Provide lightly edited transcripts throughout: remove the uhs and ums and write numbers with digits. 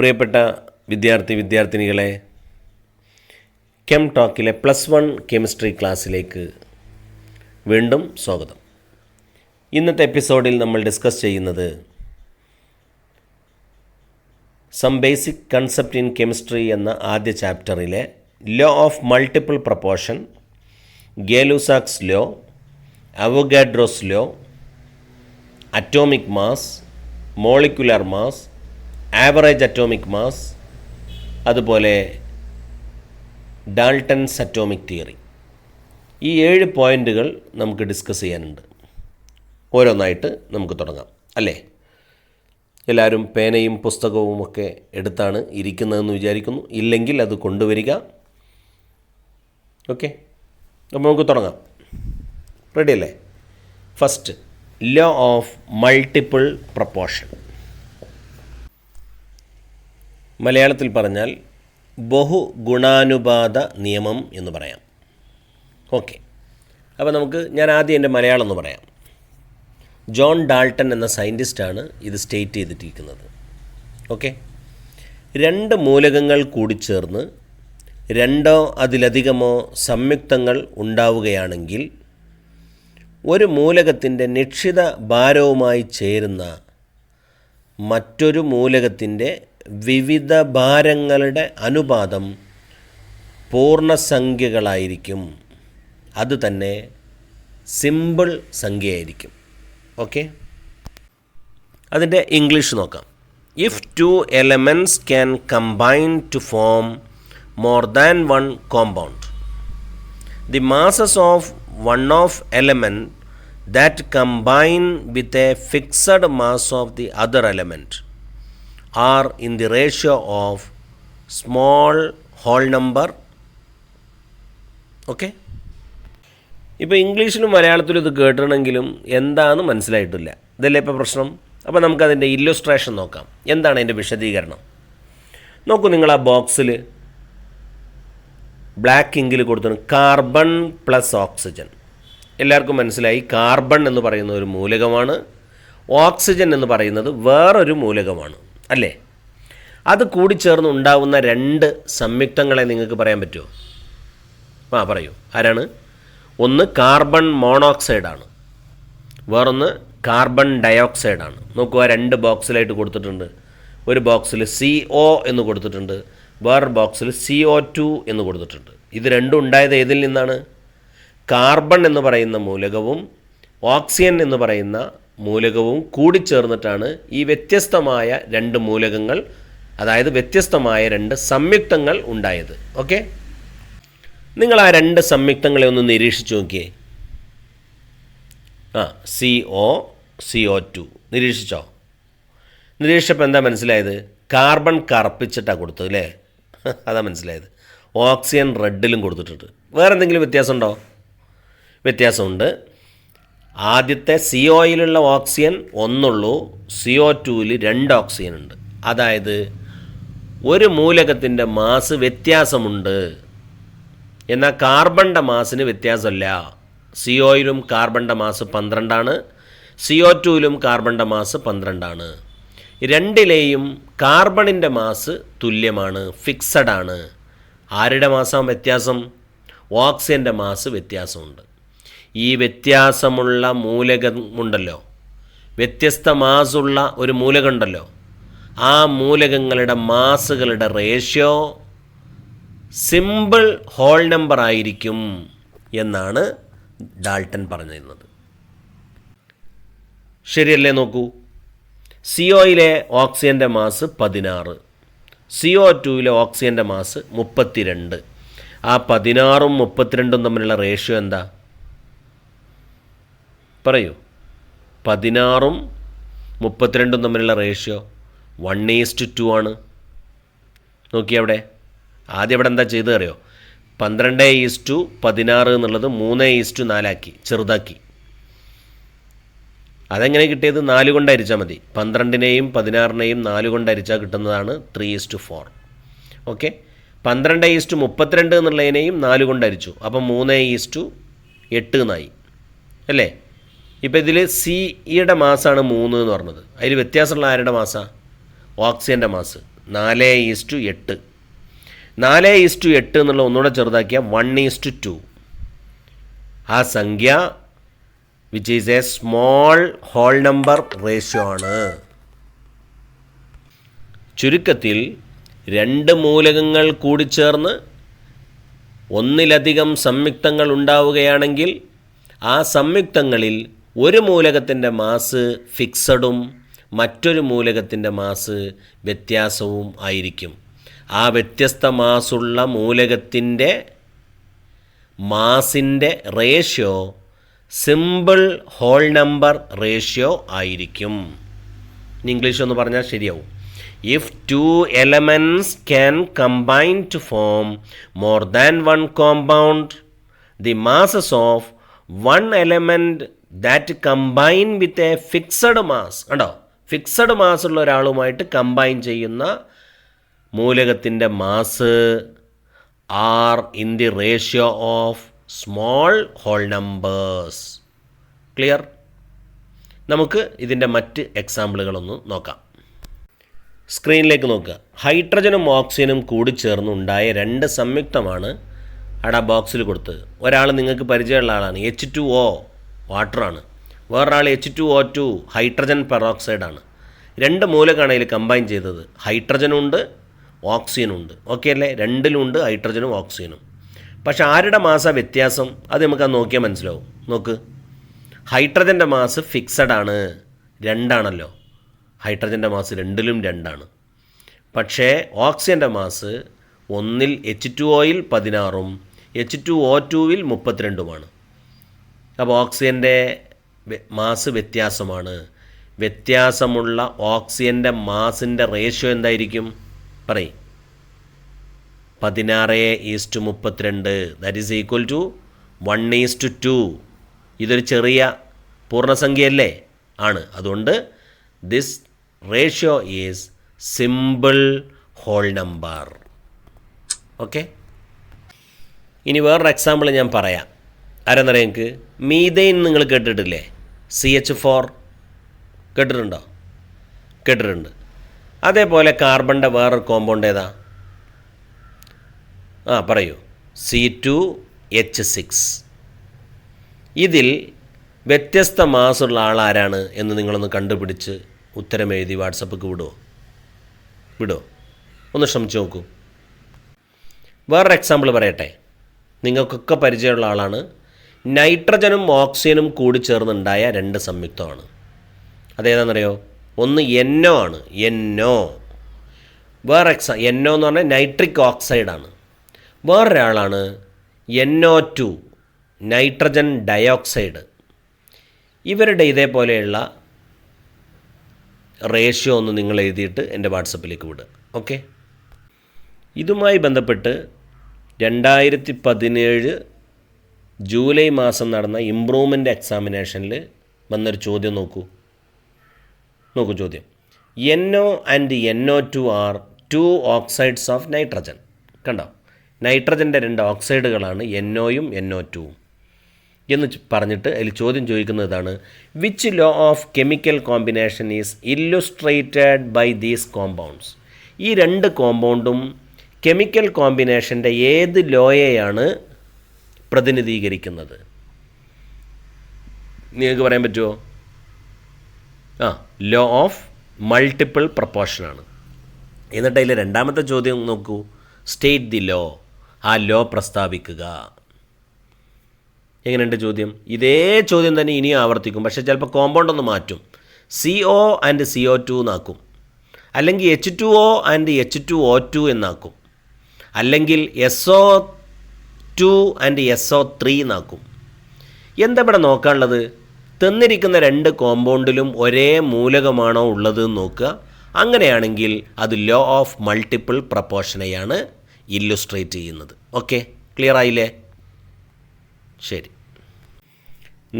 പ്രിയപ്പെട്ട വിദ്യാർത്ഥിനികളെ, came ടോക്കിലെ +1 chemistry ക്ലാസ്സിലേക്ക് വീണ്ടും സ്വാഗതം. ഇന്നത്തെ എപ്പിസോഡിൽ നമ്മൾ ഡിസ്കസ് ചെയ്യുന്നത് some basic concept in chemistry എന്ന ആദ്യ ചാപ്റ്ററിലെ law of multiple proportion, Gay Lussac's law, Avogadro's law, atomic mass, molecular mass, average atomic mass, അതുപോലെ ഡാൾട്ടൺസ് അറ്റോമിക് തിയറി. ഈ 7 പോയിൻ്റുകൾ നമുക്ക് ഡിസ്കസ് ചെയ്യാനുണ്ട്. ഓരോന്നായിട്ട് നമുക്ക് തുടങ്ങാം, അല്ലേ? എല്ലാവരും പേനയും പുസ്തകവും ഒക്കെ എടുത്താണ് ഇരിക്കുന്നതെന്ന് വിചാരിക്കുന്നു. ഇല്ലെങ്കിൽ അത് കൊണ്ടുവരിക. ഓക്കെ, അപ്പോൾ നമുക്ക് തുടങ്ങാം. റെഡി അല്ലേ? First, law of multiple proportion. മലയാളത്തിൽ പറഞ്ഞാൽ ബഹുഗുണാനുപാത നിയമം എന്ന് പറയാം. ഓക്കെ, അപ്പോൾ ഞാൻ ആദ്യം എൻ്റെ മലയാളം എന്ന് പറയാം. ജോൺ ഡാൾട്ടൺ എന്ന സയൻറ്റിസ്റ്റാണ് ഇത് സ്റ്റേറ്റ് ചെയ്തിട്ടിരിക്കുന്നത്. ഓക്കെ, 2 മൂലകങ്ങൾ കൂടിച്ചേർന്ന് 2 അതിലധികമോ സംയുക്തങ്ങൾ ഉണ്ടാവുകയാണെങ്കിൽ ഒരു മൂലകത്തിൻ്റെ നിശ്ചിത ഭാരവുമായി ചേരുന്ന മറ്റൊരു മൂലകത്തിൻ്റെ വിവിധ ഭാരങ്ങളുടെ അനുപാതം പൂർണ്ണസംഖ്യകളായിരിക്കും. അതുതന്നെ സിമ്പിൾ സംഖ്യയായിരിക്കും. ഓക്കെ, അതിൻ്റെ ഇംഗ്ലീഷ് നോക്കാം. If 2 elements can combine to form more than one compound, the masses of one of element that combine with a fixed mass of the other element are in the ratio of small whole number. Okay, ഇപ്പോൾ ഇംഗ്ലീഷിലും മലയാളത്തിലും ഇത് കേട്ടിട്ടുണ്ടെങ്കിലും എന്താണെന്ന് മനസ്സിലായിട്ടില്ല. ഇതല്ലേ ഇപ്പോൾ പ്രശ്നം. അപ്പോൾ നമുക്കതിൻ്റെ ഇല്ലുസ്ട്രേഷൻ നോക്കാം. എന്താണ് അതിൻ്റെ വിശദീകരണം? നോക്കൂ, നിങ്ങൾ ആ ബോക്സിൽ ബ്ലാക്ക് ഇങ്കിൽ കൊടുത്തിട്ടുണ്ട് കാർബൺ പ്ലസ് ഓക്സിജൻ. എല്ലാവർക്കും മനസ്സിലായി, കാർബൺ എന്ന് പറയുന്ന ഒരു മൂലകമാണ്, ഓക്സിജൻ എന്ന് പറയുന്നത് വേറൊരു മൂലകമാണ്, അല്ലേ? അത് കൂടിച്ചേർന്ന് ഉണ്ടാവുന്ന 2 സംയുക്തങ്ങളെ നിങ്ങൾക്ക് പറയാൻ പറ്റുമോ? പറയൂ. ആരാണ്? ഒന്ന് കാർബൺ മോണോക്സൈഡാണ്, വേറൊന്ന് കാർബൺ ഡയോക്സൈഡാണ്. നോക്കൂ, ആ 2 ബോക്സിലായിട്ട് കൊടുത്തിട്ടുണ്ട്. ഒരു ബോക്സിൽ CO എന്ന് കൊടുത്തിട്ടുണ്ട്, വേറൊരു ബോക്സിൽ CO2 എന്ന് കൊടുത്തിട്ടുണ്ട്. ഇത് രണ്ടും ഉണ്ടായത് ഏതിൽ നിന്നാണ്? കാർബൺ എന്ന് പറയുന്ന മൂലകവും ഓക്സിജൻ എന്ന് പറയുന്ന മൂലകവും കൂടിച്ചേർന്നിട്ടാണ് ഈ വ്യത്യസ്തമായ 2 മൂലകങ്ങൾ, അതായത് വ്യത്യസ്തമായ 2 സംയുക്തങ്ങൾ ഉണ്ടായത്. ഓക്കെ, നിങ്ങൾ ആ 2 സംയുക്തങ്ങളെ ഒന്ന് നിരീക്ഷിച്ച് നോക്കിയേ. CO, CO2 നിരീക്ഷിച്ചോ? നിരീക്ഷിച്ചപ്പോൾ എന്താ മനസ്സിലായത്? കാർബൺ കറുപ്പിച്ചിട്ടാണ് കൊടുത്തത്, അല്ലേ? അതാ മനസ്സിലായത്. ഓക്സിജൻ റെഡിലും കൊടുത്തിട്ടുണ്ട്. വേറെ എന്തെങ്കിലും വ്യത്യാസമുണ്ടോ? വ്യത്യാസമുണ്ട്. ആദ്യത്തെ COയിലുള്ള ഓക്സിജൻ 1 ഉള്ളൂ, CO2ൽ 2 ഓക്സിജൻ ഉണ്ട്. അതായത് ഒരു മൂലകത്തിൻ്റെ മാസ് വ്യത്യാസമുണ്ട്. എന്നാൽ കാർബണിൻ്റെ മാസിന് വ്യത്യാസമില്ല. COയിലും കാർബണിൻ്റെ മാസ് 12 ആണ്, CO2ലും കാർബണിൻ്റെ മാസ് 12 ആണ്. രണ്ടിലെയും കാർബണിൻ്റെ മാസ് തുല്യമാണ്, ഫിക്സഡ് ആണ്. ആരുടെ മാസാണ് വ്യത്യാസം? ഓക്സിജൻ്റെ മാസ് വ്യത്യാസമുണ്ട്. ഈ വ്യത്യാസമുള്ള മൂലകമുണ്ടല്ലോ, വ്യത്യസ്ത മാസുള്ള ഒരു മൂലകമുണ്ടല്ലോ, ആ മൂലകങ്ങളുടെ മാസുകളുടെ റേഷ്യോ സിമ്പിൾ ഹോൾ നമ്പർ ആയിരിക്കും എന്നാണ് ഡാൾട്ടൺ പറഞ്ഞിരുന്നത്. ശരിയല്ലേ? നോക്കൂ, COയിലെ ഓക്സിജൻ്റെ മാസ് 16, CO2യിലെ ഓക്സിജൻ്റെ മാസ് 32. ആ 16ഉം 32ഉം തമ്മിലുള്ള റേഷ്യോ എന്താ? പറയൂ. 16ഉം 32ഉം തമ്മിലുള്ള റേഷ്യോ 1:2 ആണ്. നോക്കി അവിടെ. ആദ്യം അവിടെ എന്താ ചെയ്തത് അറിയോ? 12:16 എന്നുള്ളത് 3:4 ആക്കി, ചെറുതാക്കി. അതെങ്ങനെ കിട്ടിയത്? 4 കൊണ്ട് ഹരിച്ചാൽ മതി. 12നെയും 16നെയും 4 കൊണ്ട് ഹരിച്ചാൽ കിട്ടുന്നതാണ് 3:4. ഓക്കെ, 12:32 എന്നുള്ളതിനെയും 4 കൊണ്ട് ഹരിച്ചു, അപ്പം 3:8 എന്നായി, അല്ലേ? ഇപ്പോൾ ഇതിൽ സിയുടെ മാസാണ് 3 എന്ന് പറഞ്ഞത്. അതിൽ വ്യത്യാസമുള്ള ആരുടെ മാസാണ്? ഓക്സിജൻ്റെ മാസ്. 4:8. 4:8 എന്നുള്ള ഒന്നുകൂടെ ചെറുതാക്കിയാൽ 1:2. ആ സംഖ്യ which is a small whole number ratio ആണ്. ചുരുക്കത്തിൽ 2 മൂലകങ്ങൾ കൂടിച്ചേർന്ന് ഒന്നിലധികം സംയുക്തങ്ങൾ ഉണ്ടാവുകയാണെങ്കിൽ ആ സംയുക്തങ്ങളിൽ ഒരു മൂലകത്തിൻ്റെ മാസ് ഫിക്സഡും മറ്റൊരു മൂലകത്തിൻ്റെ മാസ് വ്യത്യാസവും ആയിരിക്കും. ആ വ്യത്യസ്ത മാസുള്ള മൂലകത്തിൻ്റെ മാസിൻ്റെ ratio simple whole number ratio ആയിരിക്കും. ഇംഗ്ലീഷ് ഒന്ന് പറഞ്ഞാൽ ശരിയാവും. If 2 elements can combine to form more than one compound, the masses of one element that combine with a fixed mass, കണ്ടോ, ഫിക്സഡ് മാസ് ഉള്ള ഒരാളുമായിട്ട് കമ്പൈൻ ചെയ്യുന്ന മൂലകത്തിൻ്റെ mass are in the ratio of small whole numbers. Clear? നമുക്ക് ഇതിൻ്റെ മറ്റ് എക്സാമ്പിളുകളൊന്ന് നോക്കാം. സ്ക്രീനിലേക്ക് നോക്കുക. ഹൈഡ്രജനും ഓക്സിജനും കൂടിച്ചേർന്നുണ്ടായ 2 സംയുക്തമാണ് അവിടെ ആ ബോക്സിൽ കൊടുത്തത്. ഒരാൾ നിങ്ങൾക്ക് പരിചയമുള്ള ആളാണ്, H2O വാട്ടറാണ്. വേറൊരാൾ H2O2 ഹൈഡ്രജൻ പെറോക്സൈഡാണ്. 2 മൂലകമാണ് അതിൽ കമ്പൈൻ ചെയ്തത്. ഹൈഡ്രജനുണ്ട്, ഓക്സിജനുണ്ട്. ഓക്കെ അല്ലേ? രണ്ടിലുണ്ട് ഹൈഡ്രജനും ഓക്സിജനും. പക്ഷേ ആരുടെ മാസ വ്യത്യാസം അത് നമുക്ക് നോക്കിയാൽ മനസ്സിലാവും. നോക്ക്, ഹൈഡ്രജൻ്റെ മാസ് ഫിക്സഡ് ആണ്, 2 ആണല്ലോ. ഹൈഡ്രജൻ്റെ മാസ് 2ലും 2 ആണ്. പക്ഷേ ഓക്സിജൻ്റെ മാസ് ഒന്നിൽ H2Oയിൽ 16ഉം H2O2വിൽ 32ഉമാണ്. അപ്പോൾ ഓക്സിജൻ്റെ മാസ് വ്യത്യാസമാണ്. വ്യത്യാസമുള്ള ഓക്സിജൻ്റെ മാസിൻ്റെ റേഷ്യോ എന്തായിരിക്കും? പറയും. 16:32. That is equal to 1:2. ഇതൊരു ചെറിയ പൂർണ്ണസംഖ്യയല്ലേ? ആണ്. അതുകൊണ്ട് this ratio is simple whole number. Okay. ഇനി വേറൊരു എക്സാമ്പിൾ ഞാൻ പറയാം. ആരെന്നറിയാം എനിക്ക്? മീഥെയ്ൻ നിങ്ങൾ കേട്ടിട്ടില്ലേ? CH4 കേട്ടിട്ടുണ്ടോ? കേട്ടിട്ടുണ്ട്. അതേപോലെ കാർബണിൻ്റെ വേറൊരു കോമ്പൗണ്ട് ഏതാ? പറയൂ. C2H6. ഇതിൽ വ്യത്യസ്ത മാസുള്ള ആളാരാണ് എന്ന് നിങ്ങളൊന്ന് കണ്ടുപിടിച്ച് ഉത്തരം എഴുതി വാട്സപ്പിക്ക് വിടുമോ? ഒന്ന് ശ്രമിച്ചു നോക്കൂ. വേറൊരു എക്സാമ്പിൾ പറയട്ടെ. നിങ്ങൾക്കൊക്കെ പരിചയമുള്ള ആളാണ്. നൈട്രജനും ഓക്സിജനും കൂടി ചേർന്നുണ്ടായ 2 സംയുക്തമാണ്. അതേതാണെന്നറിയോ? ഒന്ന് NO ആണ്. NO. NO എന്ന് പറഞ്ഞാൽ നൈട്രിക് ഓക്സൈഡാണ്. വേറൊരാളാണ് NO2 nitrogen dioxide. ഇവരുടെ ഇതേപോലെയുള്ള റേഷ്യോ ഒന്ന് നിങ്ങൾ എഴുതിയിട്ട് എൻ്റെ വാട്സപ്പിലേക്ക് വിടുക. ഓക്കെ. ഇതുമായി ബന്ധപ്പെട്ട് 2017 ജൂലൈ മാസം നടന്ന ഇംപ്രൂവ്മെൻ്റ് എക്സാമിനേഷനിൽ വന്നൊരു ചോദ്യം നോക്കൂ ചോദ്യം. NO and NO2 are 2 oxides of nitrogen. കണ്ടോ? നൈട്രജൻ്റെ 2 ഓക്സൈഡുകളാണ് NOയും NO2ഉം എന്ന് പറഞ്ഞിട്ട് അതിൽ ചോദ്യം ചോദിക്കുന്നത് ഇതാണ്: which law of chemical combination is illustrated by these compounds? ഈ 2 കോമ്പൗണ്ടും കെമിക്കൽ കോമ്പിനേഷൻ്റെ ഏത് ലോയെയാണ് പ്രതിനിധീകരിക്കുന്നത്? നിങ്ങൾക്ക് പറയാൻ പറ്റുമോ? ലോ ഓഫ് മൾട്ടിപ്പിൾ പ്രപ്പോർഷനാണ്. എന്നിട്ട് അതിൽ 2ാമത്തെ ചോദ്യം നോക്കൂ. State the law. ആ ലോ പ്രസ്താവിക്കുക. എങ്ങനെയുണ്ട് ചോദ്യം? ഇതേ ചോദ്യം തന്നെ ഇനിയും ആവർത്തിക്കും. പക്ഷേ ചിലപ്പോൾ കോമ്പൗണ്ട് ഒന്ന് മാറ്റും. CO and CO2 എന്നാക്കും. അല്ലെങ്കിൽ H2O ആൻഡ് H2O2 എന്നാക്കും. അല്ലെങ്കിൽ SO2 ആൻഡ് SO3 എന്നാക്കും. എന്താ ഇവിടെ നോക്കാനുള്ളത്? തന്നിരിക്കുന്ന 2 കോമ്പൗണ്ടിലും ഒരേ മൂലകമാണോ ഉള്ളത് നോക്കുക. അങ്ങനെയാണെങ്കിൽ അത് ലോ ഓഫ് മൾട്ടിപ്പിൾ പ്രപ്പോർഷനെയാണ് ഇല്ലുസ്ട്രേറ്റ് ചെയ്യുന്നത്. ഓക്കെ, ക്ലിയർ ആയില്ലേ? ശരി.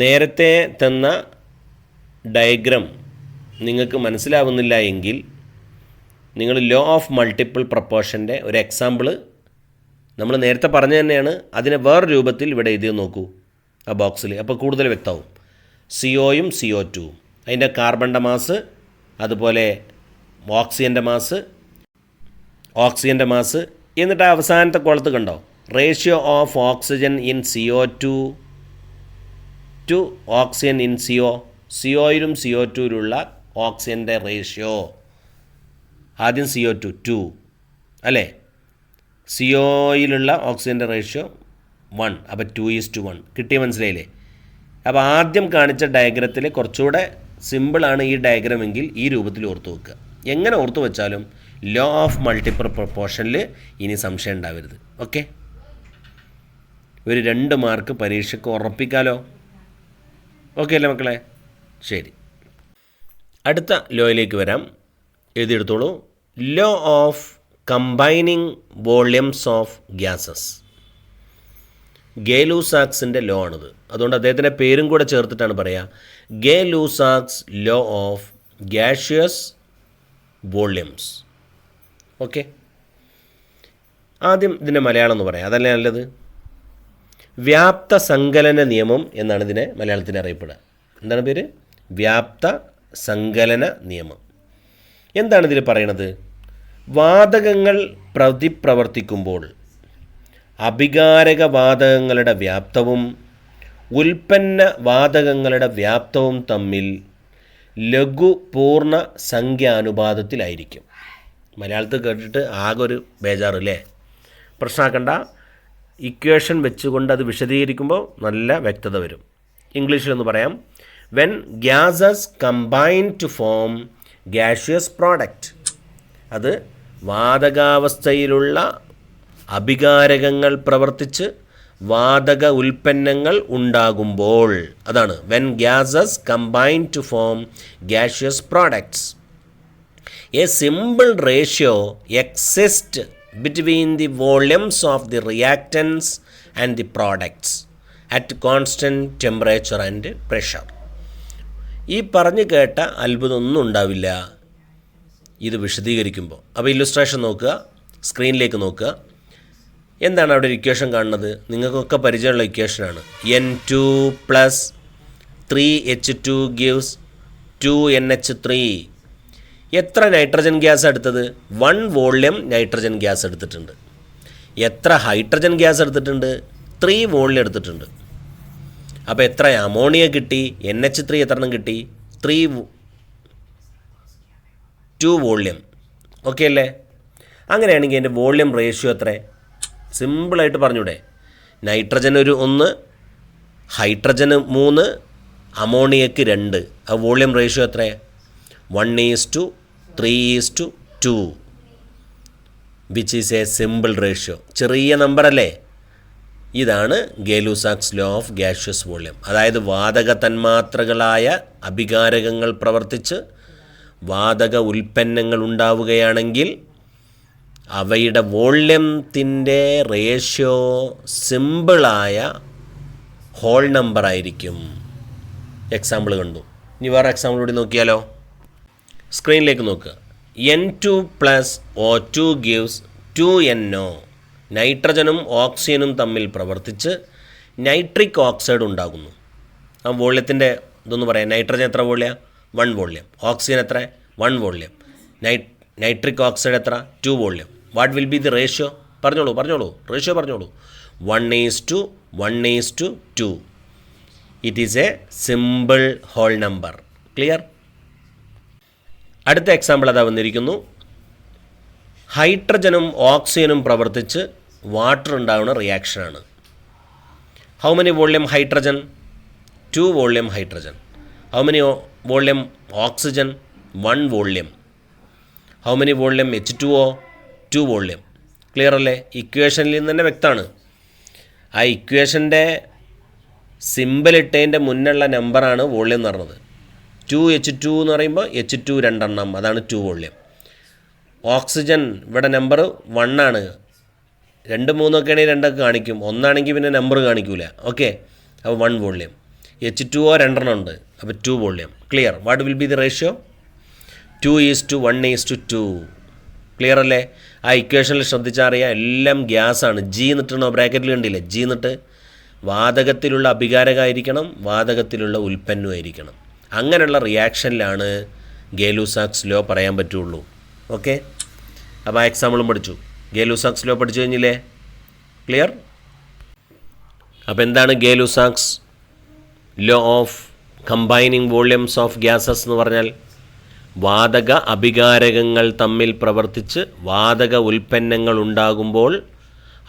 നേരത്തെ തന്ന ഡയഗ്രാം നിങ്ങൾക്ക് മനസ്സിലാവുന്നില്ല എങ്കിൽ നിങ്ങൾ ലോ ഓഫ് മൾട്ടിപ്പിൾ പ്രപ്പോർഷൻ്റെ ഒരു എക്സാമ്പിൾ നമ്മൾ നേരത്തെ പറഞ്ഞു തന്നെയാണ്. അതിനെ വേറെ രൂപത്തിൽ ഇവിടെ എഴുതി നോക്കൂ ആ ബോക്സിൽ. അപ്പോൾ കൂടുതൽ വ്യക്തമാവും. COയും CO2ഉം അതിൻ്റെ കാർബണിൻ്റെ മാസ്, അതുപോലെ ഓക്സിജൻ്റെ മാസ്, ഓക്സിജൻ്റെ മാസ്. എന്നിട്ട് അവസാനത്തെ കോളത്ത് കണ്ടോ, ratio of oxygen in CO2 to oxygen in CO യിലും CO2യിലുള്ള ഓക്സിജൻ്റെ റേഷ്യോ. ആദ്യം CO2 2 അല്ലേ, CO യിലുള്ള ഓക്സിജൻ്റെ റേഷ്യോ 1, അപ്പോൾ 2:1 കിട്ടിയ മനസ്സിലായില്ലേ. അപ്പോൾ ആദ്യം കാണിച്ച ഡയഗ്രത്തിൽ കുറച്ചുകൂടെ സിമ്പിളാണ് ഈ ഡയഗ്രമെങ്കിൽ ഈ രൂപത്തിൽ ഓർത്ത് വെക്കുക. എങ്ങനെ ഓർത്ത് വെച്ചാലും ലോ ഓഫ് മൾട്ടിപ്പിൾ പ്രൊപ്പോർഷനിൽ ഇനി സംശയം ഉണ്ടാവരുത്. ഓക്കെ, ഒരു 2 മാർക്ക് പരീക്ഷയ്ക്ക് ഉറപ്പിക്കാലോ. ഓക്കെ അല്ലേ മക്കളെ? ശരി, അടുത്ത ലോയിലേക്ക് വരാം. എഴുതിയെടുത്തോളൂ. Law of combining volumes of gases. ഗേ-ലൂസാക്സിൻ്റെ ലോ ആണിത്. അതുകൊണ്ട് അദ്ദേഹത്തിൻ്റെ പേരും കൂടെ ചേർത്തിട്ടാണ് പറയുക, Gay Lussac's law of gaseous volumes. Okay, ആദ്യം ഇതിൻ്റെ മലയാളം എന്ന് പറയാം, അതല്ലേ നല്ലത്. വ്യാപ്ത സങ്കലന നിയമം എന്നാണ് ഇതിനെ മലയാളത്തിൽ അറിയപ്പെടുക. എന്താണ് പേര്? വ്യാപ്ത സങ്കലന നിയമം. എന്താണ് ഇതിൽ പറയണത്? വാതകങ്ങൾ പ്രതിപ്രവർത്തിക്കുമ്പോൾ അഭികാരക വാതകങ്ങളുടെ വ്യാപ്തവും ഉൽപ്പന്ന വാതകങ്ങളുടെ വ്യാപ്തവും തമ്മിൽ ലഘു പൂർണ്ണ സംഖ്യാനുപാതത്തിലായിരിക്കും. മലയാളത്തിൽ കേട്ടിട്ട് ആകെ ഒരു ബേജാറില്ലേ? പ്രശ്നമാക്കണ്ട, ഇക്വേഷൻ വെച്ചുകൊണ്ട് അത് വിശദീകരിക്കുമ്പോൾ നല്ല വ്യക്തത വരും. ഇംഗ്ലീഷിലൊന്ന് പറയാം. When gases combine to form gaseous product, അത് വാതകാവസ്ഥയിലുള്ള അഭികാരകങ്ങൾ പ്രവർത്തിച്ച് വാതക ഉൽപ്പന്നങ്ങൾ ഉണ്ടാകുമ്പോൾ, അതാണ് when gases combine to form gaseous products. A simple ratio exist between the volumes of the reactants and the products at constant temperature and pressure. ഈ പറഞ്ഞു കേട്ട അത്ഭുതമൊന്നും ഉണ്ടാവില്ല ഇത് വിശദീകരിക്കുമ്പോൾ. അപ്പോൾ ഇല്ലുസ്ട്രേഷൻ നോക്കുക, സ്ക്രീനിലേക്ക് നോക്കുക. എന്താണ് അവിടെ ഒരു ഇക്വേഷൻ കാണുന്നത്? നിങ്ങൾക്കൊക്കെ പരിചയമുള്ള ഇക്വേഷനാണ്. N2 + 3H2 gives 2NH3. എത്ര നൈട്രജൻ ഗ്യാസ് എടുത്തത്? 1 വോള്യം നൈട്രജൻ ഗ്യാസ് എടുത്തിട്ടുണ്ട്. എത്ര ഹൈഡ്രജൻ ഗ്യാസ് എടുത്തിട്ടുണ്ട്? 3 വോള്യം എടുത്തിട്ടുണ്ട്. അപ്പോൾ എത്ര അമോണിയ കിട്ടി? NH3 എത്ര എണ്ണം കിട്ടി? 2 വോള്യം. ഓക്കെ അല്ലേ? അങ്ങനെയാണെങ്കിൽ എൻ്റെ വോള്യം റേഷ്യോ എത്ര? സിമ്പിളായിട്ട് പറഞ്ഞൂടെ? നൈട്രജൻ 1, ഹൈഡ്രജന് 3, അമോണിയക്ക് 2. ആ വോള്യം റേഷ്യോ എത്ര? 1:3:2, which is a simple ratio. ചെറിയ നമ്പർ അല്ലേ? ഇതാണ് ഗേ-ലൂസാക്സ് ലോ ഓഫ് ഗ്യാഷ്യസ് വോള്യം. അതായത് വാതക തന്മാത്രകളായ അഭികാരകങ്ങൾ പ്രവർത്തിച്ച് വാതക ഉൽപ്പന്നങ്ങൾ ഉണ്ടാവുകയാണെങ്കിൽ അവയുടെ വോള്യത്തിൻ്റെ റേഷ്യോ സിമ്പിളായ ഹോൾ നമ്പർ ആയിരിക്കും. എക്സാമ്പിൾ കണ്ടു. ഇനി വേറെ എക്സാമ്പിൾ കൂടി നോക്കിയാലോ? സ്ക്രീനിലേക്ക് നോക്കുക. N2 + O2 gives 2NO. നൈട്രജനും ഓക്സിജനും തമ്മിൽ പ്രവർത്തിച്ച് നൈട്രിക് ഓക്സൈഡ് ഉണ്ടാകുന്നു. ആ വോള്യത്തിൻ്റെ ഇതൊന്ന് പറയാം. നൈട്രജൻ എത്ര വോള്യം? 1 വോള്യം. ഓക്സിജൻ എത്ര? 1 വോള്യം. നൈട്രിക് ഓക്സൈഡ് എത്ര? 2 volume. What will be the ratio? പറഞ്ഞോളൂ. റേഷ്യോ പറഞ്ഞോളൂ. 1:1:2. It is a simple whole number. Clear? അടുത്ത എക്സാമ്പിൾ അതാ വന്നിരിക്കുന്നു. ഹൈഡ്രജനും ഓക്സിജനും പ്രവർത്തിച്ച് വാട്ടർ ഉണ്ടാകുന്ന റിയാക്ഷനാണ്. How many volume hydrogen? 2 volume hydrogen. How many volume oxygen? 1 volume. How many volume H2O? 2 volume. Clear അല്ലേ? ഇക്വേഷനിൽ നിന്ന് തന്നെ വ്യക്തമാണ്. ആ ഇക്വേഷൻ്റെ സിമ്പിൾ ഇട്ടതിൻ്റെ മുന്നുള്ള നമ്പറാണ് വോള്യം എന്ന് പറഞ്ഞത്. 2H2 എന്ന് പറയുമ്പോൾ H2 2 അതാണ് 2 വോള്യം. ഓക്സിജൻ ഇവിടെ നമ്പർ 1 ആണ്. 2, 3 ഒക്കെ ആണെങ്കിൽ 2 കാണിക്കും. 1 ആണെങ്കിൽ പിന്നെ നമ്പർ കാണിക്കൂല. ഓക്കെ, അപ്പോൾ 1 വോള്യം. H2O 2 ഉണ്ട്, അപ്പോൾ 2 volume. Clear? What will be the ratio? 2:1:2. Clear അല്ലേ? ആ ഇക്വേഷനിൽ ശ്രദ്ധിച്ചാൽ അറിയാം, എല്ലാം ഗ്യാസാണ്. ജി എന്നിട്ടാണോ ബ്രാക്കറ്റിൽ കണ്ടില്ലേ? ജി എന്നിട്ട് വാതകത്തിലുള്ള അഭികാരകമായിരിക്കണം, വാതകത്തിലുള്ള ഉൽപ്പന്നമായിരിക്കണം. അങ്ങനെയുള്ള റിയാക്ഷനിലാണ് ഗേ-ലൂസാക്സ് ലോ പറയാൻ പറ്റുള്ളൂ. ഓക്കെ, അപ്പോൾ ആ എക്സാമ്പിളും പഠിച്ചു. ഗേ-ലൂസാക്സ് ലോ പഠിച്ചു കഴിഞ്ഞില്ലേ? ക്ലിയർ? അപ്പോൾ എന്താണ് Gay Lussac's law of combining volumes of gases എന്ന് പറഞ്ഞാൽ? വാതക അഭികാരകങ്ങൾ തമ്മിൽ പ്രവർത്തിച്ച് വാതക ഉൽപ്പന്നങ്ങൾ ഉണ്ടാകുമ്പോൾ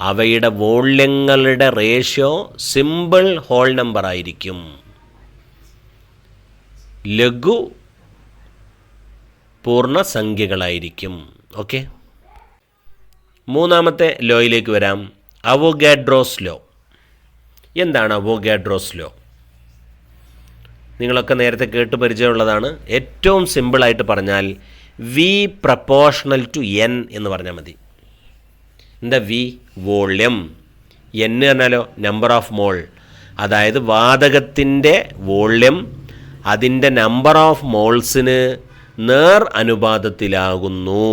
അവയുടെ വോള്യങ്ങളുടെ റേഷ്യോ സിമ്പിൾ ഹോൾ നമ്പർ ആയിരിക്കും. ലഘു പൂർണ്ണസംഖ്യകളായിരിക്കും. ഓക്കെ, മൂന്നാമത്തെ ലോയിലേക്ക് വരാം. Avogadro's law. എന്താണ് അവോഗാഡ്രോസ് ലോ? നിങ്ങളൊക്കെ നേരത്തെ കേട്ട് പരിചയമുള്ളതാണ്. ഏറ്റവും സിമ്പിളായിട്ട് പറഞ്ഞാൽ വി പ്രപ്പോർഷണൽ ടു എൻ എന്ന് പറഞ്ഞാൽ മതി. എന്താ വി? വോള്യം. എൻ പറഞ്ഞാലോ നമ്പർ ഓഫ് മോൾ. അതായത് വാതകത്തിൻ്റെ വോള്യം അതിൻ്റെ നമ്പർ ഓഫ് മോൾസിന് നേർ അനുപാതത്തിലാകുന്നു.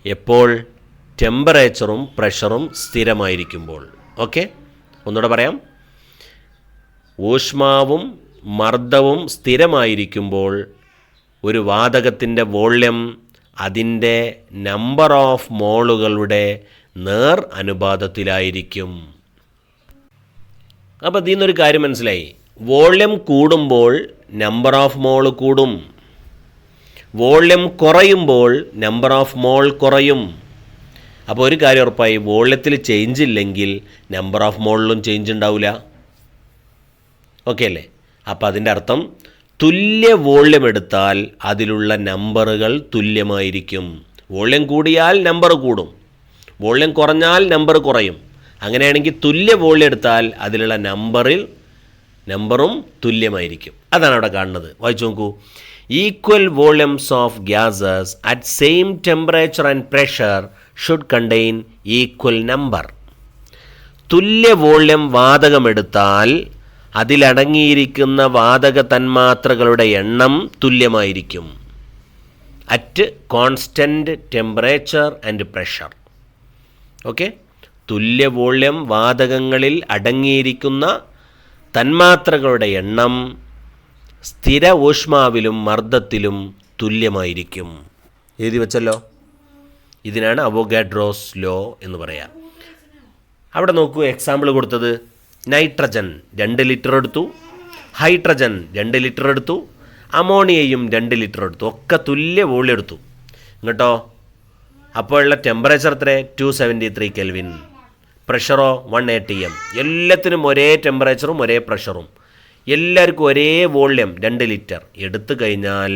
എപ്പോൾ? ടെമ്പറേച്ചറും പ്രഷറും സ്ഥിരമായിരിക്കുമ്പോൾ. ഓക്കെ, ഒന്നുകൂടെ പറയാം. ഊഷ്മാവും മർദ്ദവും സ്ഥിരമായിരിക്കുമ്പോൾ ഒരു വാതകത്തിൻ്റെ വോള്യം അതിൻ്റെ നമ്പർ ഓഫ് മോളുകളുടെ നേർ അനുപാതത്തിലായിരിക്കും. അപ്പോൾ ഇതിൽ നിന്നൊരു കാര്യം മനസ്സിലായി. വോള്യം കൂടുമ്പോൾ നമ്പർ ഓഫ് മോൾ കൂടും, വോള്യം കുറയുമ്പോൾ നമ്പർ ഓഫ് മോൾ കുറയും. അപ്പോൾ ഒരു കാര്യം ഉറപ്പായി, വോള്യത്തിൽ ചേഞ്ച് ഇല്ലെങ്കിൽ നമ്പർ ഓഫ് മോളിലും ചേഞ്ച് ഉണ്ടാവില്ല. ഓക്കെ അല്ലേ? അപ്പോൾ അതിൻ്റെ അർത്ഥം തുല്യ വോള്യം എടുത്താൽ അതിലുള്ള നമ്പറുകൾ തുല്യമായിരിക്കും. വോള്യം കൂടിയാൽ നമ്പർ കൂടും, വോള്യം കുറഞ്ഞാൽ നമ്പർ കുറയും. അങ്ങനെയാണെങ്കിൽ തുല്യ വോള്യം എടുത്താൽ അതിലുള്ള നമ്പറും തുല്യമായിരിക്കും. അതാണ് അവിടെ കാണുന്നത്. വായിച്ചു നോക്കൂ. Equal volumes of gases at same temperature and pressure should contain equal number. തുല്യ വോള്യം വാതകമെടുത്താൽ അതിലടങ്ങിയിരിക്കുന്ന വാതക തന്മാത്രകളുടെ എണ്ണം തുല്യമായിരിക്കും at constant temperature and pressure. Okay, തുല്യ വോള്യം വാതകങ്ങളിൽ അടങ്ങിയിരിക്കുന്ന തന്മാത്രകളുടെ എണ്ണം സ്ഥിര ഊഷ്മാവിലും മർദ്ദത്തിലും തുല്യമായിരിക്കും. എഴുതി വെച്ചല്ലോ. ഇതിനാണ് അവോഗാഡ്രോസ് ലോ എന്ന് പറയാം. അവിടെ നോക്കൂ, എക്സാമ്പിൾ കൊടുത്തത് നൈട്രജൻ 2 ലിറ്റർ എടുത്തു, ഹൈഡ്രജൻ 2 ലിറ്റർ എടുത്തു, അമോണിയയും 2 ലിറ്റർ എടുത്തു. ഒക്കെ തുല്യ വോള്യം എടുത്തു. ഇങ്ങോട്ടോ അപ്പോഴുള്ള ടെമ്പറേച്ചർ എത്ര? 273 കെൽവിൻ. പ്രഷറോ 1 atm. എല്ലാത്തിനും ഒരേ ടെമ്പറേച്ചറും ഒരേ പ്രഷറും, എല്ലാവർക്കും ഒരേ വോള്യം 2 ലിറ്റർ എടുത്തു കഴിഞ്ഞാൽ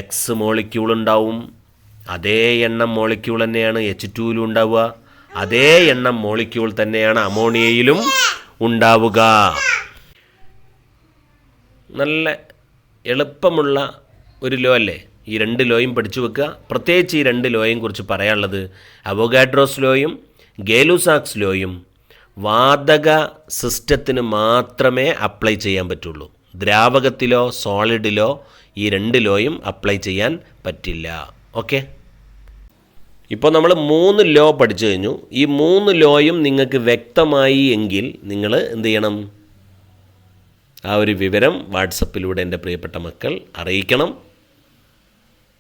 എക്സ് മോളിക്യൂൾ ഉണ്ടാവും. അതേ എണ്ണം മോളിക്യൂൾ തന്നെയാണ് H2ലും ഉണ്ടാവുക. അതേ എണ്ണം മോളിക്യൂൾ തന്നെയാണ് അമോണിയയിലും ഉണ്ടാവുക. നല്ല എളുപ്പമുള്ള ഒരു ലോ അല്ലേ? ഈ 2 ലോയും പഠിച്ചു വെക്കുക. പ്രത്യേകിച്ച് ഈ 2 ലോയും കുറിച്ച് പറയാനുള്ളത് അവോഗാഡ്രോസ് ലോയും ഗേ-ലൂസാക്സ് ലോയും വാതക സിസ്റ്റത്തിന് മാത്രമേ അപ്ലൈ ചെയ്യാൻ പറ്റുള്ളൂ. ദ്രാവകത്തിലോ സോളിഡിലോ ഈ 2 ലോയും അപ്ലൈ ചെയ്യാൻ പറ്റില്ല. ഓക്കെ, ഇപ്പോൾ നമ്മൾ 3 ലോ പഠിച്ചു കഴിഞ്ഞു. ഈ 3 ലോയും നിങ്ങൾക്ക് വ്യക്തമായി എങ്കിൽ നിങ്ങൾ എന്ത് ചെയ്യണം? ആ ഒരു വിവരം വാട്സപ്പിലൂടെ എൻ്റെ പ്രിയപ്പെട്ട മക്കൾ അറിയിക്കണം.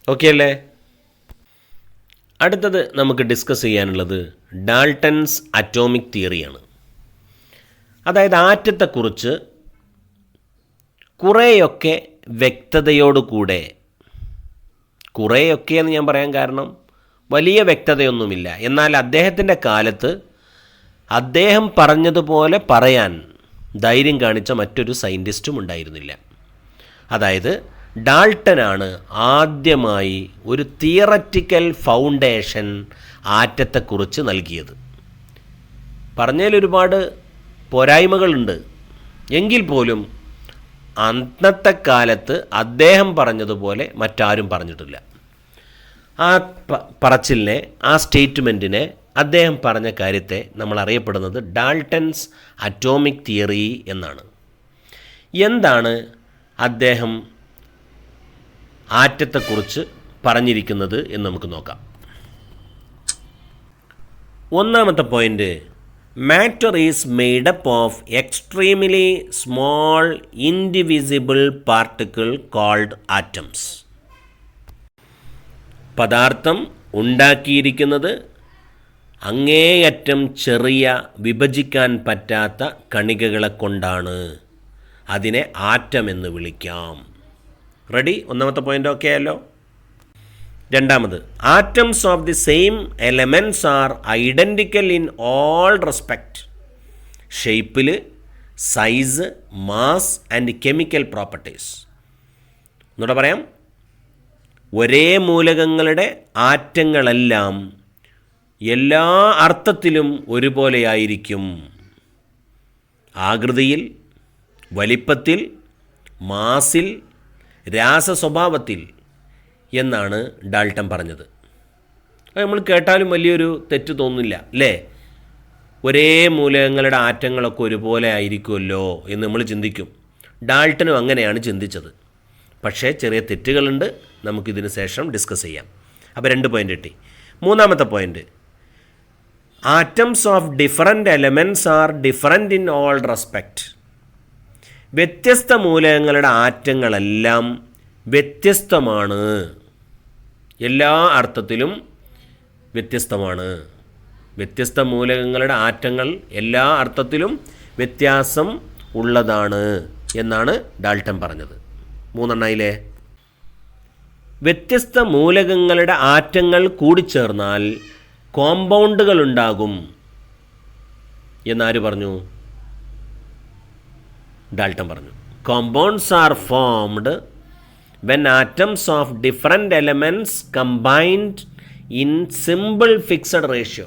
ഓക്കെ അല്ലേ? അടുത്തത് നമുക്ക് ഡിസ്കസ് ചെയ്യാനുള്ളത് ഡാൾട്ടൺസ് അറ്റോമിക് തിയറിയാണ്. അതായത് ആറ്റത്തെക്കുറിച്ച് കുറേയൊക്കെ വ്യക്തതയോടുകൂടെ, കുറേയൊക്കെ എന്ന് ഞാൻ പറയാൻ കാരണം വലിയ വ്യക്തതയൊന്നുമില്ല, എന്നാൽ അദ്ദേഹത്തിൻ്റെ കാലത്ത് അദ്ദേഹം പറഞ്ഞതുപോലെ പറയാൻ ധൈര്യം കാണിച്ച മറ്റൊരു സയൻറ്റിസ്റ്റും ഉണ്ടായിരുന്നില്ല. അതായത് ഡാൾട്ടനാണ് ആദ്യമായി ഒരു തിയററ്റിക്കൽ ഫൗണ്ടേഷൻ ആറ്റത്തെക്കുറിച്ച് നൽകിയത്. പറഞ്ഞതിൽ ഒരുപാട് പോരായ്മകളുണ്ട്, എങ്കിൽ പോലും അന്നത്തെ കാലത്ത് അദ്ദേഹം പറഞ്ഞതുപോലെ മറ്റാരും പറഞ്ഞിട്ടില്ല. ആ പറച്ചിലിനെ, ആ സ്റ്റേറ്റ്മെൻറ്റിനെ, അദ്ദേഹം പറഞ്ഞ കാര്യത്തെ നമ്മൾ അറിയപ്പെടുന്നത് ഡാൾട്ടൺസ് അറ്റോമിക് തിയറി എന്നാണ്. എന്താണ് അദ്ദേഹം ആറ്റത്തെക്കുറിച്ച് പറഞ്ഞിരിക്കുന്നത് എന്ന് നമുക്ക് നോക്കാം. ഒന്നാമത്തെ point, matter is made up of extremely small indivisible particle called atoms. പദാർത്ഥം ഉണ്ടാക്കിയിരിക്കുന്നത് അങ്ങേയറ്റം ചെറിയ വിഭജിക്കാൻ പറ്റാത്ത കണികകളെ കൊണ്ടാണ്. അതിനെ ആറ്റം എന്ന് വിളിക്കാം. റെഡി? ഒന്നാമത്തെ പോയിൻ്റ് ഓക്കെ ആയല്ലോ. രണ്ടാമത്, atoms of the same elements are identical in all respect. ഷേപ്പിൽ, size, mass and chemical properties. എന്നൂടെ പറയാം. ഒരേ മൂലകങ്ങളുടെ ആറ്റങ്ങളെല്ലാം എല്ലാ അർത്ഥത്തിലും ഒരുപോലെയായിരിക്കും. ആകൃതിയിൽ, വലിപ്പത്തിൽ, മാസിൽ, രാസസ്വഭാവത്തിൽ എന്നാണ് ഡാൾട്ടൺ പറഞ്ഞത്. അത് നമ്മൾ കേട്ടാലും വലിയൊരു തെറ്റ് തോന്നില്ല അല്ലേ? ഒരേ മൂലകങ്ങളുടെ ആറ്റങ്ങളൊക്കെ ഒരുപോലെ ആയിരിക്കുമല്ലോ എന്ന് നമ്മൾ ചിന്തിക്കും. ഡാൾട്ടനും അങ്ങനെയാണ് ചിന്തിച്ചത്. പക്ഷേ ചെറിയ തെറ്റുകളുണ്ട്. നമുക്കിതിന് ശേഷം ഡിസ്കസ് ചെയ്യാം. അപ്പോൾ 2 പോയിൻ്റ് കിട്ടി. മൂന്നാമത്തെ point, atoms of different elements are different in all respect. വ്യത്യസ്ത മൂലകങ്ങളുടെ ആറ്റങ്ങളെല്ലാം വ്യത്യസ്തമാണ്. എല്ലാ അർത്ഥത്തിലും വ്യത്യസ്തമാണ്. വ്യത്യസ്ത മൂലകങ്ങളുടെ ആറ്റങ്ങൾ എല്ലാ അർത്ഥത്തിലും വ്യത്യാസം ഉള്ളതാണ് എന്നാണ് ഡാൾട്ടൺ പറഞ്ഞത്. 3 എണ്ണയിലെ വ്യത്യസ്ത മൂലകങ്ങളുടെ ആറ്റങ്ങൾ കൂടിച്ചേർന്നാൽ കോമ്പൗണ്ടുകൾ ഉണ്ടാകും എന്നാര് പറഞ്ഞു? ഡാൾട്ടൺ പറഞ്ഞു. Compounds are formed when atoms of different elements combined in simple fixed ratio.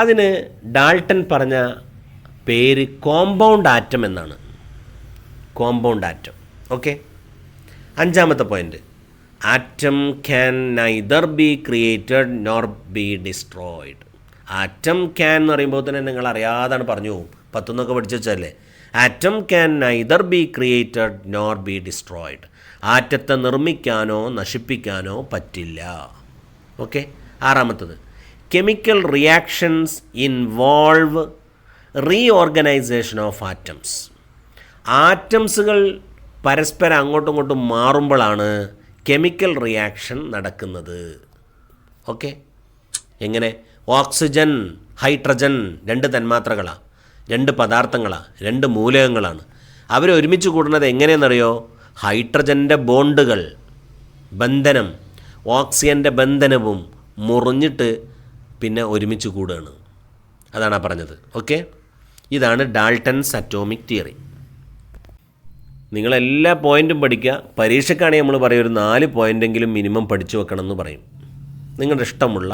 അതിന് ഡാൾട്ടൺ പറഞ്ഞ പേര് കോമ്പൗണ്ട് ആറ്റം എന്നാണ്. Compound atom. ഓക്കെ. 5ാമത്തെ point, atom can neither be created nor be destroyed. Atom can എന്ന് പറയുമ്പോൾ തന്നെ നിങ്ങൾ അറിയാതാണ് പറഞ്ഞു പോകും. 10 പഠിച്ചു വെച്ചല്ലേ. Atom can neither be created nor be destroyed. ആറ്റത്തെ നിർമ്മിക്കാനോ നശിപ്പിക്കാനോ പറ്റില്ല. ഓക്കെ. 6ാമത്തത്, chemical reactions involve reorganisation of atoms. ആറ്റംസുകൾ പരസ്പരം അങ്ങോട്ടും ഇങ്ങോട്ടും മാറുമ്പോഴാണ് കെമിക്കൽ റിയാക്ഷൻ നടക്കുന്നത്. ഓക്കെ. എങ്ങനെ? ഓക്സിജൻ, ഹൈഡ്രജൻ 2 തന്മാത്രകളാണ്, 2 പദാർത്ഥങ്ങളാണ്, 2 മൂലകങ്ങളാണ്. അവരൊരുമിച്ച് കൂടുന്നത് എങ്ങനെയെന്നറിയോ? ഹൈഡ്രജൻ്റെ ബോണ്ടുകൾ, ബന്ധനം, ഓക്സിജൻ്റെ ബന്ധനവും മുറിഞ്ഞിട്ട് പിന്നെ ഒരുമിച്ച് കൂടുകയാണ്. അതാണ് പറഞ്ഞത്. ഓക്കെ. ഇതാണ് ഡാൾട്ടൺസ് അറ്റോമിക് തിയറി. നിങ്ങളെല്ലാ പോയിൻറ്റും പഠിക്കുക. പരീക്ഷയ്ക്കാണെങ്കിൽ നമ്മൾ പറയും ഒരു 4 പോയിൻ്റെങ്കിലും മിനിമം പഠിച്ചു വെക്കണമെന്ന് പറയും. നിങ്ങളുടെ ഇഷ്ടമുള്ള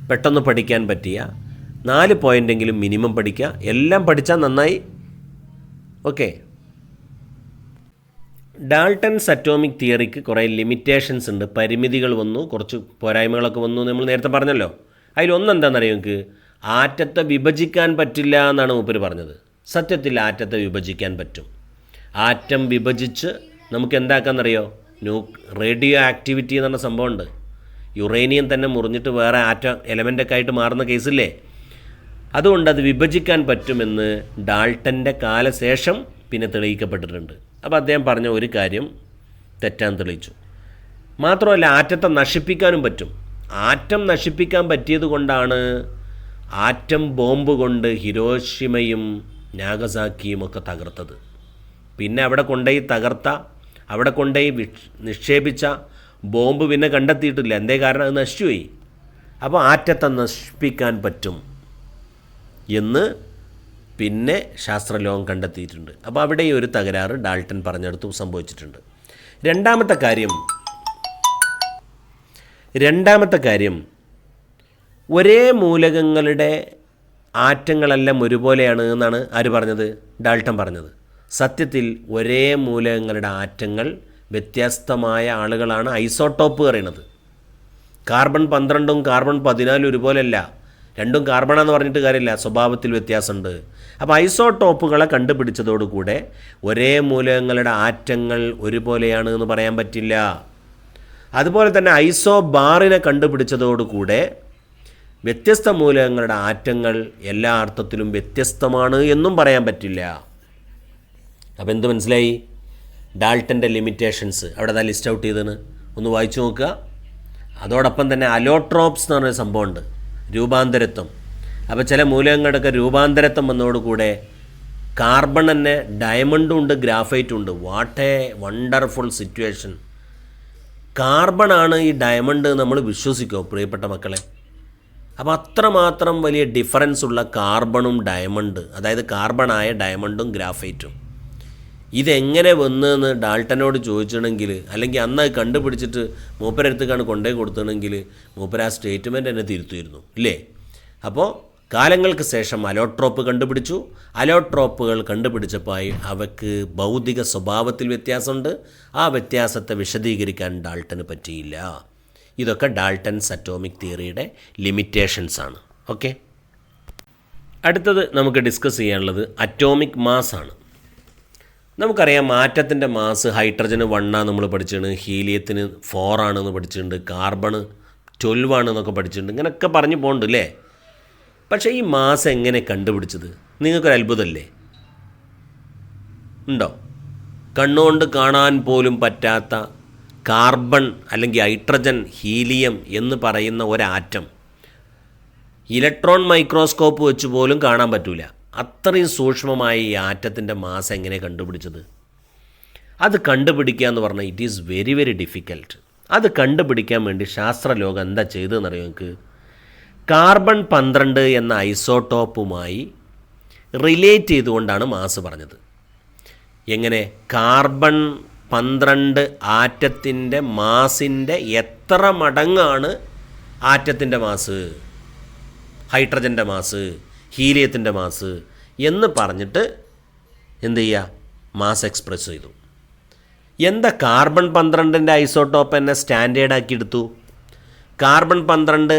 പെട്ടെന്ന് പഠിക്കാൻ പറ്റിയ 4 പോയിൻ്റെങ്കിലും മിനിമം പഠിക്കുക. എല്ലാം പഠിച്ചാൽ നന്നായി. ഓക്കെ. ഡാൾട്ടൺസ് അറ്റോമിക് തിയറിക്ക് കുറേ ലിമിറ്റേഷൻസ് ഉണ്ട്. പരിമിതികൾ വന്നു, കുറച്ച് പോരായ്മകളൊക്കെ വന്നു നമ്മൾ നേരത്തെ പറഞ്ഞല്ലോ. അതിലൊന്നെന്താണെന്നറിയോ നിങ്ങൾക്ക്? ആറ്റത്തെ വിഭജിക്കാൻ പറ്റില്ല എന്നാണ് മൂപ്പര് പറഞ്ഞത്. സത്യത്തിൽ ആറ്റത്തെ വിഭജിക്കാൻ പറ്റും. ആറ്റം വിഭജിച്ച് നമുക്ക് എന്താക്കാമെന്നറിയോ? റേഡിയോ ആക്ടിവിറ്റി എന്ന് പറഞ്ഞ സംഭവമുണ്ട്. യുറേനിയം തന്നെ മുറിഞ്ഞിട്ട് വേറെ ആറ്റം എലമെൻ്റൊക്കെ ആയിട്ട് മാറുന്ന കേസില്ലേ? അതുകൊണ്ട് അത് വിഭജിക്കാൻ പറ്റുമെന്ന് ഡാൾട്ടൻ്റെ കാലശേഷം പിന്നെ തെളിയിക്കപ്പെട്ടിട്ടുണ്ട്. അപ്പോൾ അദ്ദേഹം പറഞ്ഞ ഒരു കാര്യം തെറ്റാൻ തെളിയിച്ചു. മാത്രമല്ല ആറ്റത്തെ നശിപ്പിക്കാനും പറ്റും. ആറ്റം നശിപ്പിക്കാൻ പറ്റിയത് കൊണ്ടാണ് ആറ്റം ബോംബ് കൊണ്ട് ഹിരോഷിമയും നാഗസാക്കിയും ഒക്കെ തകർത്തത്. പിന്നെ അവിടെ കൊണ്ടുപോയി തകർത്ത, അവിടെ കൊണ്ടുപോയി നിക്ഷേപിച്ച ബോംബ് പിന്നെ കണ്ടെത്തിയിട്ടില്ല. എന്തേ കാരണം? അത് നശിച്ചുപോയി. അപ്പോൾ ആറ്റത്തെ നശിപ്പിക്കാൻ പറ്റും എന്ന് പിന്നെ ശാസ്ത്രലോകം കണ്ടെത്തിയിട്ടുണ്ട്. അപ്പോൾ അവിടെ ഈ ഒരു തകരാറ് ഡാൾട്ടൺ പറഞ്ഞെടുത്ത് സംഭവിച്ചിട്ടുണ്ട്. രണ്ടാമത്തെ കാര്യം ഒരേ മൂലകങ്ങളുടെ ആറ്റങ്ങളെല്ലാം ഒരുപോലെയാണ് എന്നാണ് ആര് പറഞ്ഞത്? ഡാൾട്ടൺ പറഞ്ഞത്. സത്യത്തിൽ ഒരേ മൂലകങ്ങളുടെ ആറ്റങ്ങൾ വ്യത്യസ്തമായ ആളുകളാണ് ഐസോട്ടോപ്പ് പറയുന്നത്. കാർബൺ 12ഉം കാർബൺ 14 ഒരുപോലെയല്ല. രണ്ടും കാർബണാന്ന് പറഞ്ഞിട്ട് കാര്യമില്ല, സ്വഭാവത്തിൽ വ്യത്യാസമുണ്ട്. അപ്പോൾ ഐസോട്ടോപ്പുകളെ കണ്ടുപിടിച്ചതോടുകൂടെ ഒരേ മൂലകങ്ങളുടെ ആറ്റങ്ങൾ ഒരുപോലെയാണ് എന്ന് പറയാൻ പറ്റില്ല. അതുപോലെ തന്നെ ഐസോ ബാറിനെ കണ്ടുപിടിച്ചതോടുകൂടെ വ്യത്യസ്ത മൂലകങ്ങളുടെ ആറ്റങ്ങൾ എല്ലാ അർത്ഥത്തിലും വ്യത്യസ്തമാണ് എന്നും പറയാൻ പറ്റില്ല. അപ്പോൾ എന്ത് മനസ്സിലായി? ഡാൾട്ടൻ്റെ ലിമിറ്റേഷൻസ് അവിടെ ലിസ്റ്റ് ഔട്ട് ചെയ്തതാണ്. ഒന്ന് വായിച്ചു നോക്കുക. അതോടൊപ്പം തന്നെ അലോട്രോപ്സ് എന്ന് പറഞ്ഞൊരു സംഭവമുണ്ട്, രൂപാന്തരത്വം. അപ്പോൾ ചില മൂലകങ്ങളുടെയൊക്കെ രൂപാന്തരത്വം വന്നതോടുകൂടെ കാർബൺ തന്നെ ഡയമണ്ടും ഉണ്ട്, ഗ്രാഫൈറ്റും ഉണ്ട്. What a wonderful situation. കാർബണാണ് ഈ ഡയമണ്ട് നമ്മൾ വിശ്വസിക്കുമോ പ്രിയപ്പെട്ട മക്കളെ? അപ്പോൾ അത്രമാത്രം വലിയ ഡിഫറൻസ് ഉള്ള കാർബണും ഡയമണ്ട്, അതായത് കാർബണായ ഡയമണ്ടും ഗ്രാഫൈറ്റും. ഇതെങ്ങനെ വന്നതെന്ന് ഡാൾട്ടനോട് ചോദിച്ചിട്ടുണ്ടെങ്കിൽ, അല്ലെങ്കിൽ അന്ന് അത് കണ്ടുപിടിച്ചിട്ട് മൂപ്പരടുത്തേക്കാണ് കൊണ്ടുപോയി കൊടുത്തിട്ടുണ്ടെങ്കിൽ മൂപ്പര ആ സ്റ്റേറ്റ്മെൻറ്റ് തന്നെ തിരുത്തുമായിരുന്നു, ഇല്ലേ? അപ്പോൾ കാലങ്ങൾക്ക് ശേഷം അലോട്രോപ്പ് കണ്ടുപിടിച്ചു. അലോട്രോപ്പുകൾ കണ്ടുപിടിച്ചപ്പോൾ അവയ്ക്ക് ഭൗതിക സ്വഭാവത്തിൽ വ്യത്യാസമുണ്ട്. ആ വ്യത്യാസത്തെ വിശദീകരിക്കാൻ ഡാൾട്ടന് പറ്റിയില്ല. ഇതൊക്കെ ഡാൾട്ടൻസ് അറ്റോമിക് തിയറിയുടെ ലിമിറ്റേഷൻസാണ്. ഓക്കെ, അടുത്തത് നമുക്ക് ഡിസ്കസ് ചെയ്യാനുള്ളത് അറ്റോമിക് മാസ് ആണ്. നമുക്കറിയാം ആറ്റത്തിൻ്റെ മാസ് ഹൈഡ്രജന് 1 നമ്മൾ പഠിച്ചിട്ടുണ്ട്, ഹീലിയത്തിന് 4 ആണെന്ന് പഠിച്ചിട്ടുണ്ട്, കാർബണ് 12 ആണെന്നൊക്കെ പഠിച്ചിട്ടുണ്ട്. ഇങ്ങനെയൊക്കെ പറഞ്ഞു പോകുന്നുണ്ട് അല്ലേ? പക്ഷേ ഈ മാസ് എങ്ങനെ കണ്ടുപിടിച്ചത്? നിങ്ങൾക്കൊരു അത്ഭുതമല്ലേ? ഉണ്ടോ? കണ്ണുകൊണ്ട് കാണാൻ പോലും പറ്റാത്ത കാർബൺ അല്ലെങ്കിൽ ഹൈഡ്രജൻ, ഹീലിയം എന്ന് പറയുന്ന ഒരാറ്റം ഇലക്ട്രോൺ മൈക്രോസ്കോപ്പ് വെച്ച് പോലും കാണാൻ പറ്റില്ല. അത്രയും സൂക്ഷ്മമായ ഈ ആറ്റത്തിൻ്റെ മാസ് എങ്ങനെ കണ്ടുപിടിച്ചത്? അത് കണ്ടുപിടിക്കുക എന്ന് പറഞ്ഞാൽ it is very very difficult. അത് കണ്ടുപിടിക്കാൻ വേണ്ടി ശാസ്ത്രലോകം എന്താ ചെയ്തതെന്നറിയോ നിങ്ങൾക്ക്? കാർബൺ 12 എന്ന ഐസോട്ടോപ്പുമായി റിലേറ്റ് ചെയ്തുകൊണ്ടാണ് മാസ് പറഞ്ഞത്. എങ്ങനെ? കാർബൺ 12 ആറ്റത്തിൻ്റെ മാസിൻ്റെ എത്ര മടങ്ങാണ് ആറ്റത്തിൻ്റെ മാസ്, ഹൈഡ്രജൻ്റെ മാസ്, ഹീലിയത്തിൻ്റെ മാസ് എന്ന് പറഞ്ഞിട്ട് എന്ത് ചെയ്യുക? മാസ് എക്സ്പ്രസ് ചെയ്തു. എന്താ കാർബൺ 12ൻ്റെ ഐസോട്ടോപ്പ് എന്നെ സ്റ്റാൻഡേർഡാക്കി എടുത്തു. കാർബൺ 12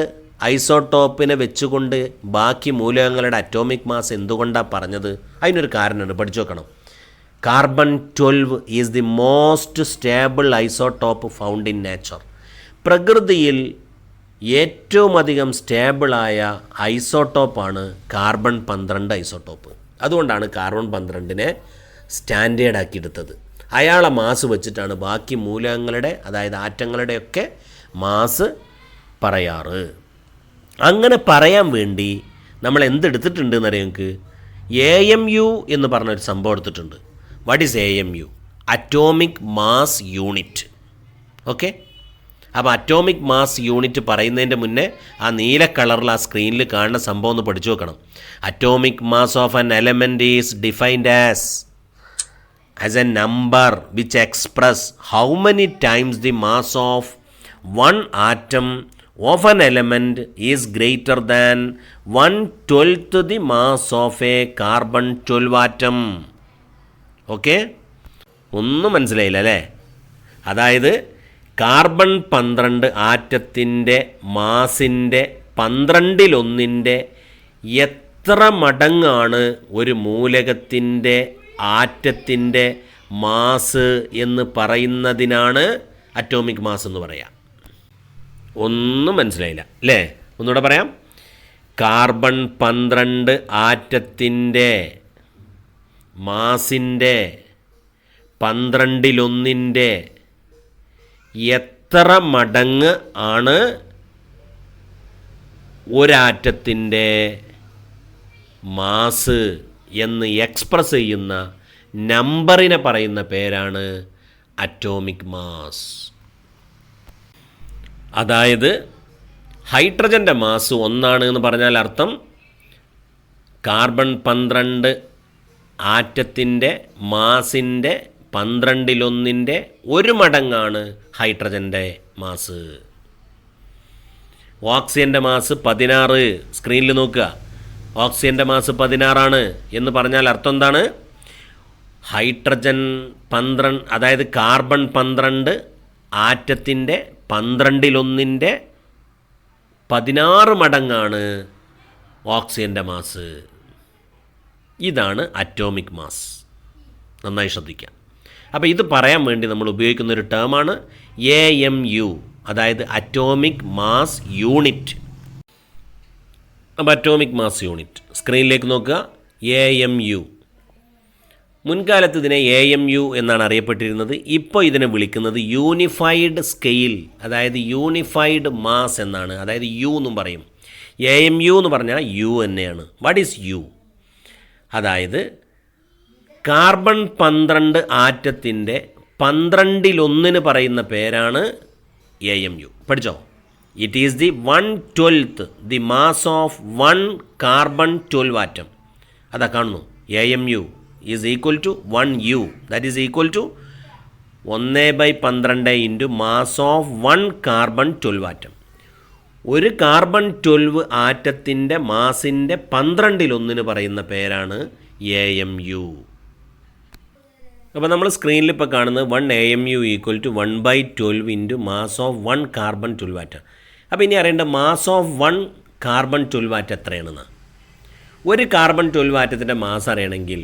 ഐസോട്ടോപ്പിനെ വെച്ചുകൊണ്ട് ബാക്കി മൂലകങ്ങളുടെ അറ്റോമിക് മാസ് എന്തുകൊണ്ടാണ് പറഞ്ഞത്? അതിനൊരു കാരണമുണ്ട്, പഠിച്ചു വെക്കണം. Carbon 12 is the most stable isotope found in nature. പ്രകൃതിയിൽ ഏറ്റവും അധികം സ്റ്റേബിളായ ഐസോട്ടോപ്പാണ് കാർബൺ 12 ഐസോട്ടോപ്പ്. അതുകൊണ്ടാണ് കാർബൺ 12നെ സ്റ്റാൻഡേർഡാക്കി എടുത്തത്. അയാളെ മാസ് വെച്ചിട്ടാണ് ബാക്കി മൂലകങ്ങളുടെ, അതായത് ആറ്റങ്ങളുടെയൊക്കെ മാസ് പറയാറ്. അങ്ങനെ പറയാൻ വേണ്ടി നമ്മൾ എന്തെടുത്തിട്ടുണ്ട് എന്നറിയാം നിങ്ങൾക്ക്? AMU എന്ന് പറഞ്ഞൊരു സംഭവം എടുത്തിട്ടുണ്ട്. What is AMU? Atomic mass unit. Okay, അപ്പോൾ അറ്റോമിക് മാസ് യൂണിറ്റ് പറയുന്നതിൻ്റെ മുന്നേ ആ നീല കളറിൽ ആ സ്ക്രീനിൽ കാണുന്ന സംഭവം ഒന്ന് പഠിച്ചു വെക്കണം. Atomic mass of an element is defined as A number which express how many times the mass of one atom of an element is greater than 1/12 the mass of A carbon 12 atom. Okay, ഒന്നും മനസ്സിലായില്ല അല്ലേ? അതായത് carbon 12 ആറ്റത്തിൻ്റെ മാസിൻ്റെ 12 എത്ര മടങ്ങാണ് ഒരു മൂലകത്തിൻ്റെ ആറ്റത്തിൻ്റെ mass എന്ന് പറയുന്നതിനാണ് atomic mass എന്ന് പറയാം. ഒന്നും മനസ്സിലായില്ല അല്ലേ? ഒന്നുകൂടെ പറയാം. കാർബൺ 12 ആറ്റത്തിൻ്റെ മാസിൻ്റെ 12 എത്ര മടങ്ങ് ആണ് ഒരാറ്റത്തിൻ്റെ മാസ് എന്ന് എക്സ്പ്രസ് ചെയ്യുന്ന നമ്പറിനെ പറയുന്ന പേരാണ് അറ്റോമിക് മാസ്. അതായത് ഹൈഡ്രജൻ്റെ മാസ് 1 എന്ന് പറഞ്ഞാൽ അർത്ഥം കാർബൺ 12 ആറ്റത്തിൻ്റെ മാസിൻ്റെ 12 1 മടങ്ങാണ് ഹൈഡ്രജൻ്റെ മാസ്. ഓക്സിജൻ്റെ മാസ് 16. സ്ക്രീനിൽ നോക്കുക. ഓക്സിജൻ്റെ മാസ് 16 എന്ന് പറഞ്ഞാൽ അർത്ഥം എന്താണ്? ഹൈഡ്രജൻ 12, അതായത് കാർബൺ 12 ആറ്റത്തിൻ്റെ 12 16 മടങ്ങാണ് ഓക്സിജൻ്റെ മാസ്. ഇതാണ് അറ്റോമിക് മാസ്. നന്നായി ശ്രദ്ധിക്കാം. അപ്പോൾ ഇത് പറയാൻ വേണ്ടി നമ്മൾ ഉപയോഗിക്കുന്നൊരു ടേമാണ് AMU, അതായത് അറ്റോമിക് മാസ് യൂണിറ്റ്. അപ്പോൾ അറ്റോമിക് മാസ് യൂണിറ്റ് സ്ക്രീനിലേക്ക് നോക്കുക. AMU മുൻകാലത്ത് ഇതിനെ AMU എന്നാണ് അറിയപ്പെട്ടിരുന്നത്. ഇപ്പോൾ ഇതിനെ വിളിക്കുന്നത് യൂണിഫൈഡ് സ്കെയിൽ, അതായത് യൂണിഫൈഡ് മാസ് എന്നാണ്. അതായത് U എന്നും പറയും. AMU എന്ന് പറഞ്ഞാൽ U തന്നെയാണ്. What is U? അതായത് കാർബൺ 12 ആറ്റത്തിൻ്റെ 12 പറയുന്ന പേരാണ് AMU. പഠിച്ചോ? It is the 1/12 the mass of 1 carbon 12 atom. അതാ കാണുന്നു. AMU is equal to 1U. That is equal to 1/12 into mass of 1 carbon 12 atom. ഒരു കാർബൺ 12 ആറ്റത്തിൻ്റെ മാസിൻ്റെ 12 പറയുന്ന പേരാണ് AMU. അപ്പോൾ നമ്മൾ സ്ക്രീനിൽ ഇപ്പോൾ കാണുന്നത് 1 AMU equal to 1/12 into mass of 1 carbon 12 atom. അപ്പോൾ ഇനി അറിയേണ്ട മാസ് ഓഫ് 1 കാർബൺ 12 ആറ്റം എത്രയാണെന്ന്. ഒരു കാർബൺ 12 ആറ്റത്തിൻ്റെ മാസ് അറിയണമെങ്കിൽ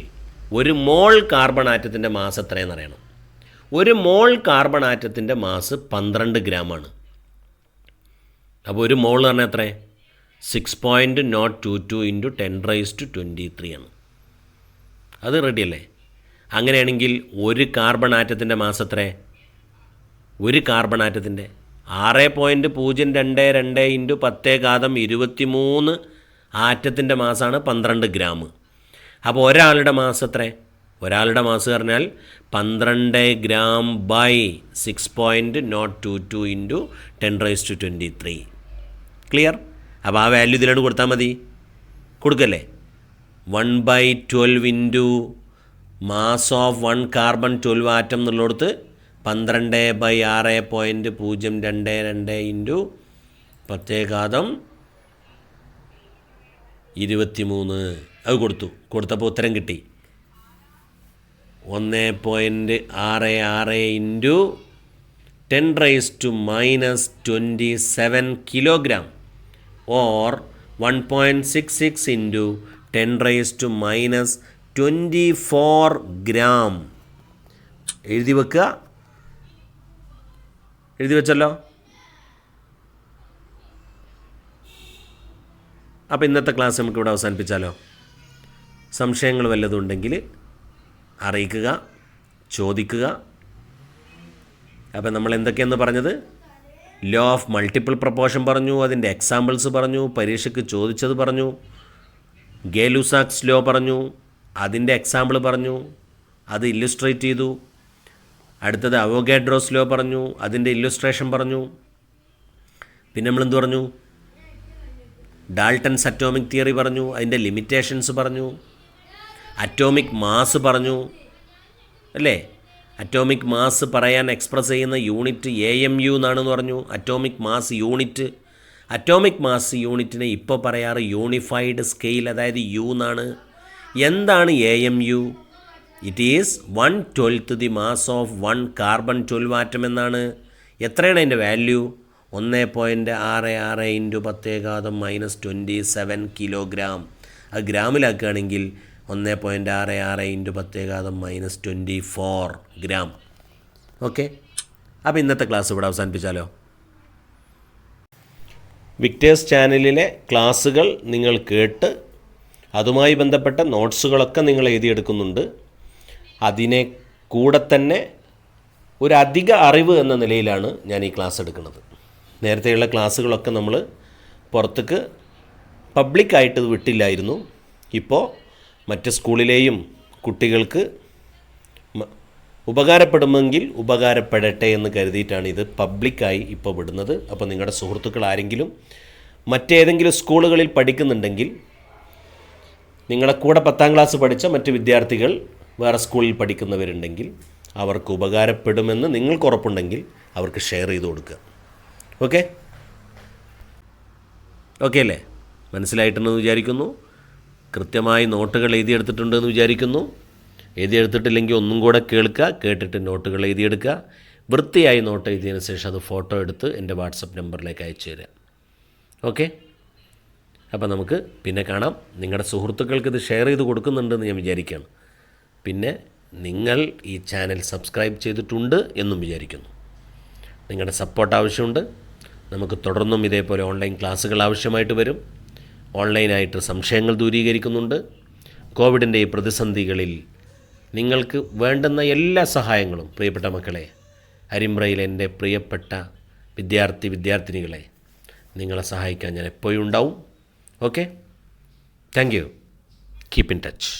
ഒരു മോൾ കാർബൺ ആറ്റത്തിൻ്റെ മാസ് എത്രയെന്ന് അറിയണം. ഒരു മോൾ കാർബൺ ആറ്റത്തിൻ്റെ മാസ് 12 ഗ്രാമാണ്. അപ്പോൾ ഒരു മോൾ എന്ന് പറഞ്ഞാൽ എത്ര? 6.022 ഇൻറ്റു 10⁻23 ആണ്. അത് റെഡിയല്ലേ? അങ്ങനെയാണെങ്കിൽ ഒരു കാർബൺ ആറ്റത്തിൻ്റെ മാസ് എത്ര? ഒരു കാർബൺ ആറ്റത്തിൻ്റെ 6.022 ഇൻറ്റു 10⁻23 ആറ്റത്തിൻ്റെ മാസാണ് 12 ഗ്രാം. അപ്പോൾ ഒരാളുടെ മാസ് എത്ര? ഒരാളുടെ മാസ് പറഞ്ഞാൽ 12 ഗ്രാം ബൈ 6.022 ഇൻറ്റു 10⁻23. ക്ലിയർ? അപ്പോൾ ആ വാല്യൂ ഇതിലോട്ട് കൊടുത്താൽ മതി. കൊടുക്കല്ലേ? 1/12 into mass of 1 carbon 12 atom എന്നുള്ളിടത്ത് 12/6.022 ഇൻറ്റു 10⁻23 അത് കൊടുത്തപ്പോൾ ഉത്തരം കിട്ടി. 1.66 into 10⁻27 kilogram or 1.66 into 10⁻24 gram. എഴുതി വെക്കുക. എഴുതി വെച്ചല്ലോ. അപ്പോൾ ഇന്നത്തെ ക്ലാസ് നമുക്കിവിടെ അവസാനിപ്പിച്ചാലോ? സംശയങ്ങൾ വല്ലതും ഉണ്ടെങ്കിൽ അറിയിക്കുക, ചോദിക്കുക. അപ്പോൾ നമ്മൾ എന്തൊക്കെയെന്ന് പറഞ്ഞത്? ലോ ഓഫ് മൾട്ടിപ്പിൾ പ്രൊപ്പോർഷൻ പറഞ്ഞു, അതിൻ്റെ എക്സാമ്പിൾസ് പറഞ്ഞു, പരീക്ഷയ്ക്ക് ചോദിച്ചത് പറഞ്ഞു, ഗേ-ലുസാക്സ് ലോ പറഞ്ഞു, അതിൻ്റെ എക്സാമ്പിൾ പറഞ്ഞു, അത് ഇല്ലുസ്ട്രേറ്റ് ചെയ്തു. അടുത്തത് അവോഗാഡ്രോസ് ലോ പറഞ്ഞു, അതിൻ്റെ ഇല്ലുസ്ട്രേഷൻ പറഞ്ഞു. പിന്നെ നമ്മളെന്ത് പറഞ്ഞു? ഡാൾട്ടൺസ് അറ്റോമിക് തിയറി പറഞ്ഞു, അതിൻ്റെ ലിമിറ്റേഷൻസ് പറഞ്ഞു. അറ്റോമിക് മാസ് പറഞ്ഞു അല്ലേ? അറ്റോമിക് മാസ് പറയാൻ എക്സ്പ്രസ് ചെയ്യുന്ന യൂണിറ്റ് AMU എന്നാണെന്ന് പറഞ്ഞു. Atomic mass unit. Atomic mass യൂണിറ്റിനെ ഇപ്പോൾ പറയാറ് യൂണിഫൈഡ് സ്കെയിൽ, അതായത് U എന്നാണ്. എന്താണ് AMU? It is 1/12 the mass of 1 carbon 12 atom എന്നാണ്. എത്രയാണ് അതിൻ്റെ വാല്യൂ? 1.66 into 10⁻27 kilogram. അത് ഗ്രാമിലാക്കുകയാണെങ്കിൽ 1.66 ഇൻറ്റു 10⁻24 ഗ്രാം. ഓക്കെ, അപ്പോൾ ഇന്നത്തെ ക്ലാസ് ഇവിടെ അവസാനിപ്പിച്ചാലോ? വിക്ടേഴ്സ് ചാനലിലെ ക്ലാസ്സുകൾ നിങ്ങൾ കേട്ട് അതുമായി ബന്ധപ്പെട്ട നോട്ട്സുകളൊക്കെ നിങ്ങൾ എഴുതിയെടുക്കുന്നുണ്ട്. അതിനെ കൂടെ തന്നെ ഒരു അധിക അറിവ് എന്ന നിലയിലാണ് ഞാൻ ഈ ക്ലാസ് എടുക്കുന്നത്. നേരത്തെയുള്ള ക്ലാസ്സുകളൊക്കെ നമ്മൾ പുറത്തേക്ക് പബ്ലിക്കായിട്ട് വിട്ടില്ലായിരുന്നു. ഇപ്പോൾ മറ്റ് സ്കൂളിലെയും കുട്ടികൾക്ക് ഉപകാരപ്പെടുമെങ്കിൽ ഉപകാരപ്പെടട്ടെ എന്ന് കരുതിയിട്ടാണ് ഇത് പബ്ലിക്കായി ഇപ്പോൾ വിടുന്നത്. അപ്പോൾ നിങ്ങളുടെ സുഹൃത്തുക്കൾ ആരെങ്കിലും മറ്റേതെങ്കിലും സ്കൂളുകളിൽ പഠിക്കുന്നുണ്ടെങ്കിൽ, നിങ്ങളുടെ കൂടെ 10ാം ക്ലാസ് പഠിച്ച മറ്റ് വിദ്യാർത്ഥികൾ വേറെ സ്കൂളിൽ പഠിക്കുന്നവരുണ്ടെങ്കിൽ അവർക്ക് ഉപകാരപ്പെടുമെന്ന് നിങ്ങൾക്ക് ഉറപ്പുണ്ടെങ്കിൽ അവർക്ക് ഷെയർ ചെയ്ത് കൊടുക്കുക. ഓക്കെ അല്ലേ? മനസ്സിലായിട്ടുണ്ടെന്ന് വിചാരിക്കുന്നു. കൃത്യമായി നോട്ടുകൾ എഴുതിയെടുത്തിട്ടുണ്ടെന്ന് വിചാരിക്കുന്നു. എഴുതിയെടുത്തിട്ടില്ലെങ്കിൽ ഒന്നും കൂടെ കേൾക്കുക, കേട്ടിട്ട് നോട്ടുകൾ എഴുതിയെടുക്കുക. വൃത്തിയായി നോട്ട് എഴുതിയതിന് ശേഷം അത് ഫോട്ടോ എടുത്ത് എൻ്റെ വാട്സപ്പ് നമ്പറിലേക്ക് അയച്ചു തരാം. ഓക്കെ, അപ്പോൾ നമുക്ക് പിന്നെ കാണാം. നിങ്ങളുടെ സുഹൃത്തുക്കൾക്ക് ഇത് ഷെയർ ചെയ്ത് കൊടുക്കുന്നുണ്ടെന്ന് ഞാൻ വിചാരിക്കുകയാണ്. പിന്നെ നിങ്ങൾ ഈ ചാനൽ സബ്സ്ക്രൈബ് ചെയ്തിട്ടുണ്ട് എന്നും വിചാരിക്കുന്നു. നിങ്ങളുടെ സപ്പോർട്ട് ആവശ്യമുണ്ട്. നമുക്ക് തുടർന്നും ഇതേപോലെ ഓൺലൈൻ ക്ലാസ്സുകൾ ആവശ്യമായിട്ട് വരും. ഓൺലൈനായിട്ട് സംശയങ്ങൾ ദൂരീകരിക്കുന്നുണ്ട്. കോവിഡിൻ്റെ ഈ പ്രതിസന്ധികളിൽ നിങ്ങൾക്ക് വേണ്ടുന്ന എല്ലാ സഹായങ്ങളും പ്രിയപ്പെട്ട മക്കളെ, അരിമ്പ്രയിലെ എൻ്റെ പ്രിയപ്പെട്ട വിദ്യാർത്ഥിനികളെ, നിങ്ങളെ സഹായിക്കാൻ ഞാൻ എപ്പോഴും ഉണ്ടാവും. Okay, thank you. Keep in touch.